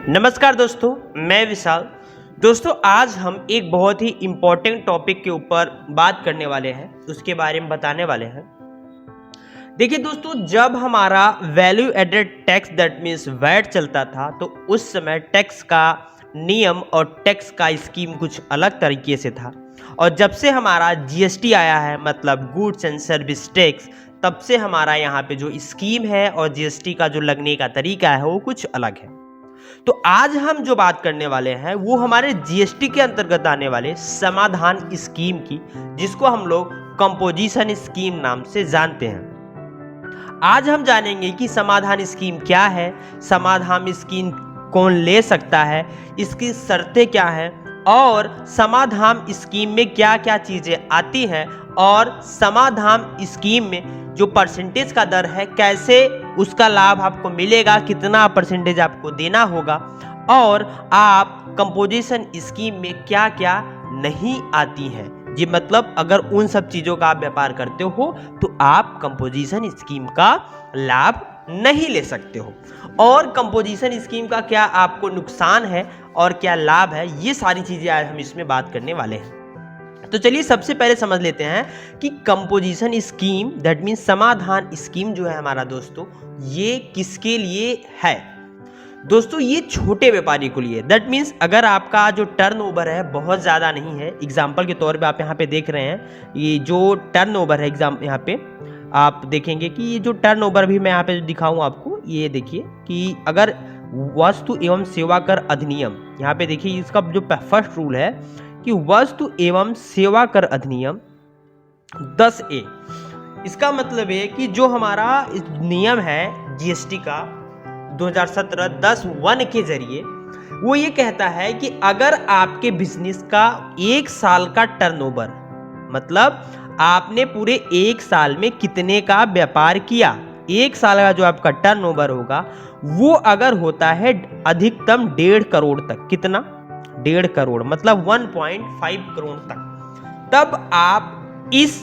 नमस्कार दोस्तों, मैं विशाल। दोस्तों, आज हम एक बहुत ही इम्पोर्टेंट टॉपिक के ऊपर बात करने वाले हैं, उसके बारे में बताने वाले हैं। देखिए दोस्तों, जब हमारा value added tax that means VAT चलता था, तो उस समय टैक्स का नियम और टैक्स का स्कीम कुछ अलग तरीके से था। और जब से हमारा जीएसटी आया है, मतलब गुड्स एंड सर्विस टैक्स, तब से हमारा यहाँ पे जो स्कीम है और जीएसटी का जो लगने का तरीका है वो कुछ अलग है। तो आज हम जो बात करने वाले हैं वो हमारे जीएसटी के अंतर्गत आने वाले समाधान स्कीम की, जिसको हम लोग कंपोजिशन स्कीम नाम से जानते हैं। आज हम जानेंगे कि समाधान स्कीम क्या है, समाधान स्कीम कौन ले सकता है, इसकी शर्तें क्या हैं और समाधान स्कीम में क्या क्या चीजें आती हैं, और समाधान स्कीम में जो परसेंटेज का दर है कैसे उसका लाभ आपको मिलेगा, कितना परसेंटेज आपको देना होगा, और आप कंपोजिशन स्कीम में क्या क्या नहीं आती हैं। जी मतलब अगर उन सब चीज़ों का आप व्यापार करते हो तो आप कंपोजिशन स्कीम का लाभ नहीं ले सकते हो। और कंपोजिशन स्कीम का क्या आपको नुकसान है और क्या लाभ है, ये सारी चीज़ें आज हम इसमें बात करने वाले हैं। तो चलिए सबसे पहले समझ लेते हैं कि कंपोजिशन स्कीम दैट मीन्स समाधान स्कीम जो है हमारा दोस्तों, ये किसके लिए है। दोस्तों, ये छोटे व्यापारी के लिए, दैट मीन्स अगर आपका जो टर्नओवर है बहुत ज़्यादा नहीं है। एग्जाम्पल के तौर पे आप यहाँ पे देख रहे हैं, ये जो टर्नओवर है यहाँ पे आप देखेंगे कि ये जो टर्नओवर भी मैं यहाँ पे दिखाऊँ आपको, ये देखिए कि अगर वस्तु एवं सेवा कर अधिनियम, यहाँ पे देखिए इसका जो फर्स्ट रूल है कि वस्तु एवं सेवा कर अधिनियम 10A, इसका मतलब है कि जो हमारा नियम है जीएसटी का 2017-10(1) के जरिए, वो ये कहता है कि अगर आपके बिजनेस का एक साल का टर्नओवर, मतलब आपने पूरे एक साल में कितने का व्यापार किया, एक साल का जो आपका टर्नओवर होगा वो अगर होता है अधिकतम 1.5 करोड़ तक, कितना 1.5 करोड़ मतलब 1.5 करोड़ तक, तब आप इस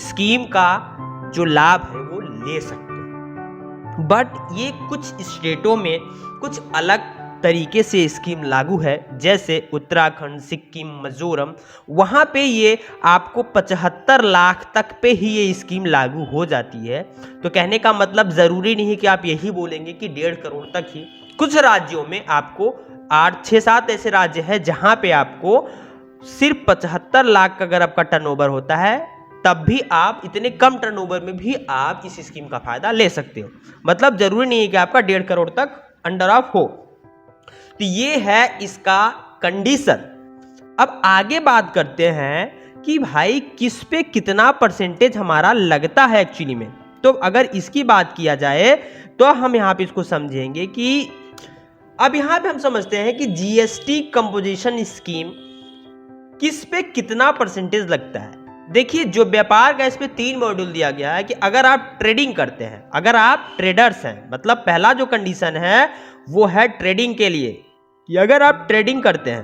स्कीम का जो लाभ है वो ले सकते हैं। बट ये कुछ स्टेटों में कुछ अलग तरीके से स्कीम लागू है, जैसे उत्तराखंड, सिक्किम, मिजोरम, वहाँ पे ये आपको 75 लाख तक पे ही ये स्कीम लागू हो जाती है। तो कहने का मतलब ज़रूरी नहीं कि आप यही बोलेंगे कि 1.5 करोड़ तक ही। कुछ राज्यों में आपको 6-7 ऐसे राज्य हैं जहाँ पे आपको सिर्फ 75 लाख का अगर आपका टर्नओवर होता है, तब भी आप इतने कम टर्नओवर में भी आप इस स्कीम का फायदा ले सकते हो। मतलब जरूरी नहीं है कि आपका 1.5 करोड़ तक अंडर ऑफ हो। तो ये है इसका कंडीशन। अब आगे बात करते हैं कि भाई किस पे कितना परसेंटेज हमारा लगता है एक्चुअली में। तो अगर इसकी बात किया जाए तो हम यहाँ पे इसको समझेंगे कि अब यहाँ पे हम समझते हैं कि जीएसटी कंपोजिशन स्कीम किस पे कितना परसेंटेज लगता है। देखिए, जो व्यापार का इस पे 3 मॉड्यूल दिया गया है कि अगर आप ट्रेडिंग करते हैं, अगर आप ट्रेडर्स हैं, मतलब पहला जो कंडीशन है वो है ट्रेडिंग के लिए कि अगर आप ट्रेडिंग करते हैं,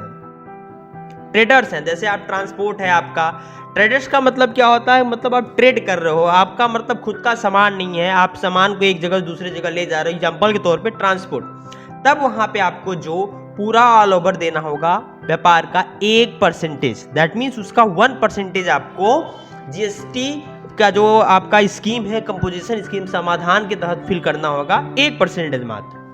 ट्रेडर्स हैं, जैसे आप ट्रांसपोर्ट है आपका, ट्रेडर्स का मतलब क्या होता है, मतलब आप ट्रेड कर रहे हो, आपका मतलब खुद का सामान नहीं है, आप सामान को एक जगह दूसरी जगह ले जा रहे हो, एग्जाम्पल के तौर पे ट्रांसपोर्ट, तब वहां पे आपको जो पूरा ऑल ओवर देना होगा व्यापार का 1%, दैट मीन्स उसका 1% आपको जीएसटी का जो आपका स्कीम है कंपोजिशन स्कीम समाधान के तहत फिल करना होगा, 1% मात्र।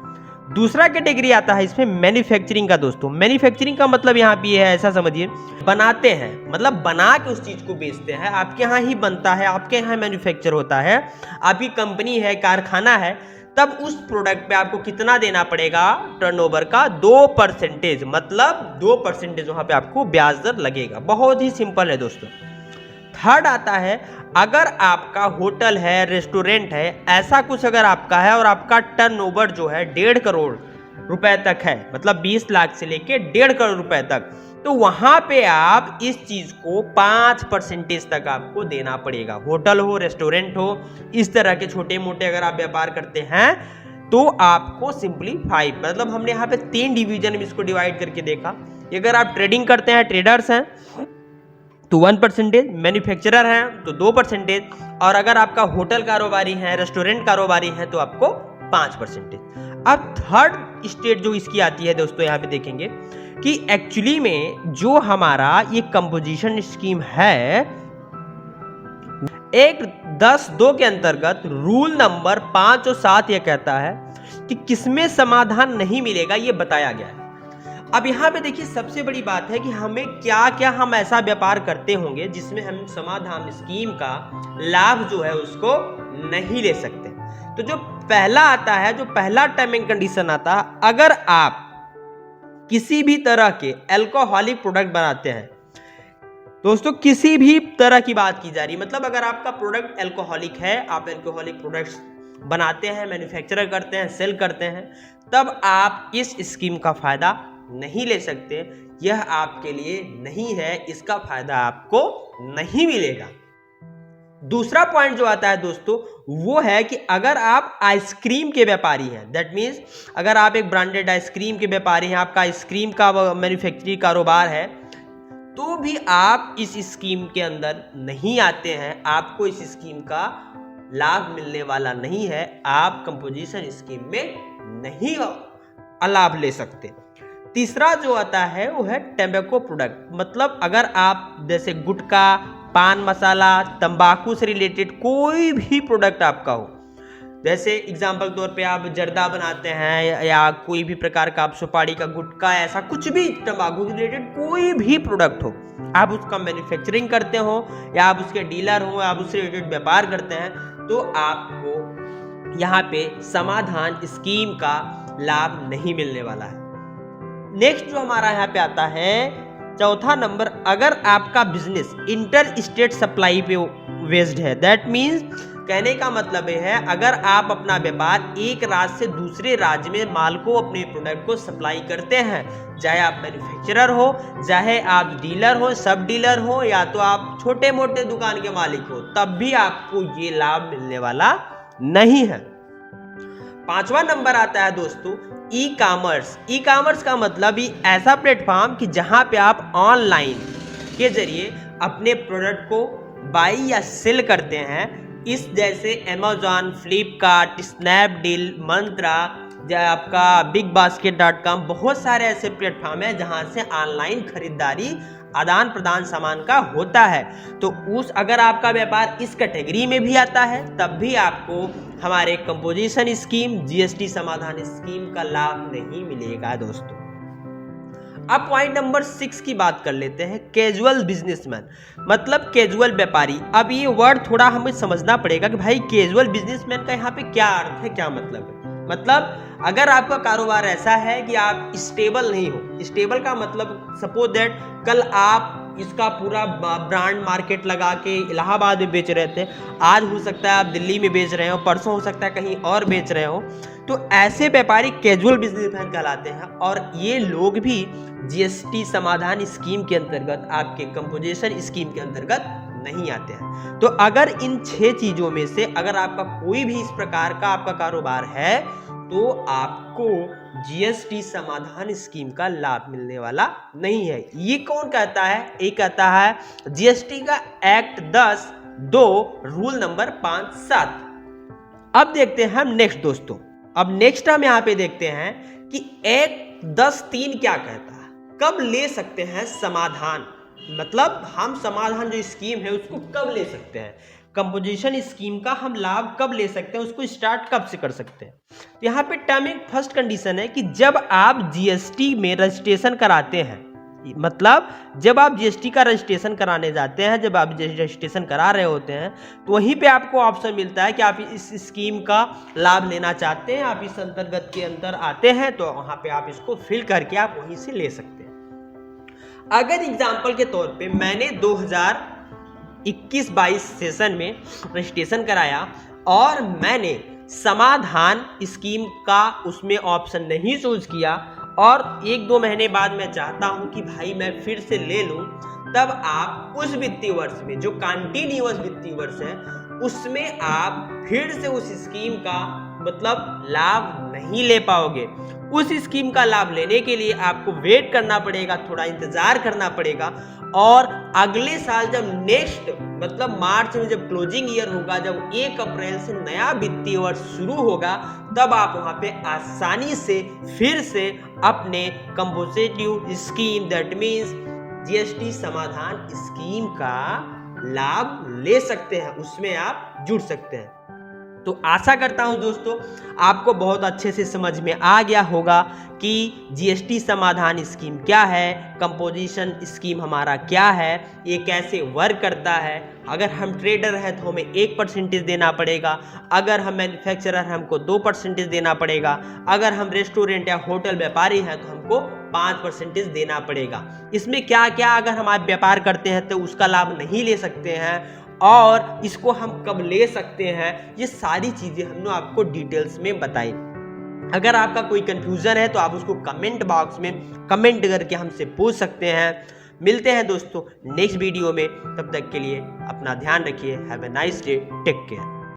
दूसरा कैटेगरी आता है इसमें मैन्युफैक्चरिंग का। दोस्तों, मैन्युफैक्चरिंग का मतलब यहाँ पे है, ऐसा समझिए, बनाते हैं, मतलब बना के उस चीज को बेचते हैं, आपके यहाँ ही बनता है, आपके यहाँ मैन्युफैक्चर होता है, आपकी कंपनी है, कारखाना है, तब उस प्रोडक्ट पे आपको कितना देना पड़ेगा टर्नओवर का 2%, मतलब 2% वहां पे आपको ब्याज दर लगेगा। बहुत ही सिंपल है दोस्तों। थर्ड आता है, अगर आपका होटल है, रेस्टोरेंट है, ऐसा कुछ अगर आपका है और आपका टर्नओवर जो है 1.5 करोड़ रुपए तक है, मतलब 20 लाख से लेके 1.5 करोड़ रुपए तक, तो वहां पे आप इस चीज को 5% तक आपको देना पड़ेगा। होटल हो, रेस्टोरेंट हो, इस तरह के छोटे मोटे अगर आप व्यापार करते हैं तो आपको सिंपली 5, मतलब हमने यहाँ पे 3 डिवीजन में इसको डिवाइड करके देखा। अगर आप ट्रेडिंग करते हैं, ट्रेडर्स हैं, तो 1%, मैन्युफैक्चरर हैं तो 2%, और अगर आपका होटल कारोबारी है, रेस्टोरेंट कारोबारी है तो आपको 5%। अब थर्ड स्टेट जो इसकी आती है दोस्तों, यहाँ पे देखेंगे कि एक्चुअली में जो हमारा ये कंपोजिशन स्कीम है, एक 10(2) के अंतर्गत रूल नंबर 5 और 7 यह कहता है कि किसमें समाधान नहीं मिलेगा, ये बताया गया है। अब यहाँ पे देखिए सबसे बड़ी बात है कि हमें क्या क्या हम ऐसा व्यापार करते होंगे जिसमें हम समाधान स्कीम का लाभ जो है उसको नहीं ले सकते। तो जो पहला आता है, जो पहला टर्म एंड कंडीशन आता है, अगर आप किसी भी तरह के अल्कोहलिक प्रोडक्ट बनाते हैं, दोस्तों किसी भी तरह की बात की जा रही है, मतलब अगर आपका प्रोडक्ट अल्कोहलिक है, आप अल्कोहलिक प्रोडक्ट्स बनाते हैं, मैन्युफैक्चर करते हैं, सेल करते हैं, तब आप इस स्कीम का फायदा नहीं ले सकते। यह आपके लिए नहीं है, इसका फायदा आपको नहीं मिलेगा। दूसरा पॉइंट जो आता है दोस्तों वो है कि अगर आप आइसक्रीम के व्यापारी हैं, दैट मीन्स अगर आप एक ब्रांडेड आइसक्रीम के व्यापारी हैं, आपका आइसक्रीम का मैन्युफैक्चरिंग कारोबार है, तो भी आप इस स्कीम के अंदर नहीं आते हैं, आपको इस स्कीम का लाभ मिलने वाला नहीं है, आप कंपोजिशन स्कीम में नहीं लाभ ले सकते। तीसरा जो आता है वो है टैम्बैको प्रोडक्ट, मतलब अगर आप जैसे गुटखा, पान मसाला, तंबाकू से रिलेटेड कोई भी प्रोडक्ट आपका हो, जैसे एग्जांपल तौर पे आप जर्दा बनाते हैं या कोई भी प्रकार का आप सुपारी का गुटखा, ऐसा कुछ भी तंबाकू से रिलेटेड कोई भी प्रोडक्ट हो, आप उसका मैन्युफैक्चरिंग करते हो या आप उसके डीलर हो, आप उससे रिलेटेड व्यापार करते हैं, तो आपको यहाँ पे समाधान स्कीम का लाभ नहीं मिलने वाला है। नेक्स्ट जो हमारा यहाँ पे आता है चौथा नंबर, अगर आपका बिजनेस इंटर स्टेट सप्लाई पे बेस्ड है, दैट मीन्स कहने का मतलब ये है अगर आप अपना व्यापार एक राज्य से दूसरे राज्य में माल को, अपने प्रोडक्ट को सप्लाई करते हैं, चाहे आप मैन्युफैक्चरर हो, चाहे आप डीलर हो, सब डीलर हो, या तो आप छोटे मोटे दुकान के मालिक हो, तब भी आपको ये लाभ मिलने वाला नहीं है। पांचवा नंबर आता है दोस्तों ई कॉमर्स। ई कॉमर्स का मतलब ही ऐसा प्लेटफॉर्म कि जहां पे आप ऑनलाइन के जरिए अपने प्रोडक्ट को बाई या सेल करते हैं, इस जैसे अमेजॉन, फ्लिपकार्ट, स्नैपडील, मंत्रा, आपका bigbasket.com, बहुत सारे ऐसे प्लेटफॉर्म है जहां से ऑनलाइन खरीदारी, आदान प्रदान सामान का होता है। तो अगर आपका व्यापार इस कैटेगरी में भी आता है, तब भी आपको हमारे कंपोजिशन स्कीम, जीएसटी समाधान स्कीम का लाभ नहीं मिलेगा दोस्तों। अब पॉइंट नंबर 6 की बात कर लेते हैं, कैजुअल बिजनेसमैन, मतलब कैजुअल व्यापारी। अब ये वर्ड थोड़ा हमें समझना पड़ेगा कि भाई कैजुअल बिजनेसमैन का यहाँ पे क्या अर्थ है, क्या मतलब है। मतलब अगर आपका कारोबार ऐसा है कि आप स्टेबल नहीं हो, स्टेबल का मतलब सपोज दैट कल आप इसका पूरा ब्रांड मार्केट लगा के इलाहाबाद में बेच रहे थे, आज हो सकता है आप दिल्ली में बेच रहे हो, परसों हो सकता है कहीं और बेच रहे हो, तो ऐसे व्यापारी कैजुअल बिजनेसमैन कहलाते हैं। और ये लोग भी जीएसटी समाधान स्कीम के अंतर्गत, आपके कंपोजिशन स्कीम के अंतर्गत नहीं आते हैं। तो अगर इन 6 चीजों में से अगर आपका कोई भी इस प्रकार का आपका कारोबार है, तो आपको जीएसटी समाधान स्कीम का लाभ मिलने वाला नहीं है। ये कौन कहता है? ये कहता है जीएसटी का एक्ट 10(2) रूल नंबर 5(7). अब देखते हैं हम नेक्स्ट दोस्तों। अब नेक्स्ट हम यहाँ पे देखते हैं कि एक्ट 10(3) क्या कहता है, कब ले सकते हैं समाधान, मतलब हम समाधान जो स्कीम है उसको कब ले सकते हैं, कंपोजिशन स्कीम का हम लाभ कब ले सकते हैं, उसको स्टार्ट कब से कर सकते हैं। तो यहाँ पे टर्मिंग फर्स्ट कंडीशन है कि जब आप जीएसटी में रजिस्ट्रेशन कराते हैं, मतलब जब आप जीएसटी का रजिस्ट्रेशन कराने जाते हैं, जब आप रजिस्ट्रेशन करा रहे होते हैं, तो वहीं पे आपको ऑप्शन मिलता है कि आप इस स्कीम का लाभ लेना चाहते हैं, आप इस अंतर्गत के अंदर आते हैं, तो वहाँ पे आप इसको फिल करके आप वहीं से ले सकते हैं। अगर एग्जाम्पल के तौर पे मैंने 2021-22 सेशन में रजिस्ट्रेशन कराया और मैंने समाधान स्कीम का उसमें ऑप्शन नहीं चूज किया और 1-2 महीने बाद मैं चाहता हूं कि भाई मैं फिर से ले लूं, तब आप उस वित्तीय वर्ष में, जो कंटिन्यूअस वित्तीय वर्ष है, उसमें आप फिर से उस स्कीम का मतलब लाभ नहीं ले पाओगे। उस स्कीम का लाभ लेने के लिए आपको वेट करना पड़ेगा, थोड़ा इंतजार करना पड़ेगा, और अगले साल जब नेक्स्ट मतलब मार्च में जब क्लोजिंग ईयर होगा, जब 1 अप्रैल से नया वित्तीय वर्ष शुरू होगा, तब आप वहां पे आसानी से फिर से अपने कंपोजिटिव स्कीम दैट मीन्स जीएसटी समाधान स्कीम का लाभ ले सकते हैं, उसमें आप जुड़ सकते हैं। तो आशा करता हूं दोस्तों आपको बहुत अच्छे से समझ में आ गया होगा कि जीएसटी समाधान स्कीम क्या है, कंपोजिशन स्कीम हमारा क्या है, ये कैसे वर्क करता है। अगर हम ट्रेडर हैं तो हमें 1% देना पड़ेगा, अगर हम मैन्युफैक्चरर हैं हमको 2% देना पड़ेगा, अगर हम रेस्टोरेंट या होटल व्यापारी हैं तो हमको 5% देना पड़ेगा। इसमें क्या क्या अगर हम आप व्यापार करते हैं तो उसका लाभ नहीं ले सकते हैं, और इसको हम कब ले सकते हैं, ये सारी चीजें हमने आपको डिटेल्स में बताई। अगर आपका कोई कंफ्यूजन है तो आप उसको कमेंट बॉक्स में कमेंट करके हमसे पूछ सकते हैं। मिलते हैं दोस्तों नेक्स्ट वीडियो में, तब तक के लिए अपना ध्यान रखिए। Have a nice day, take care.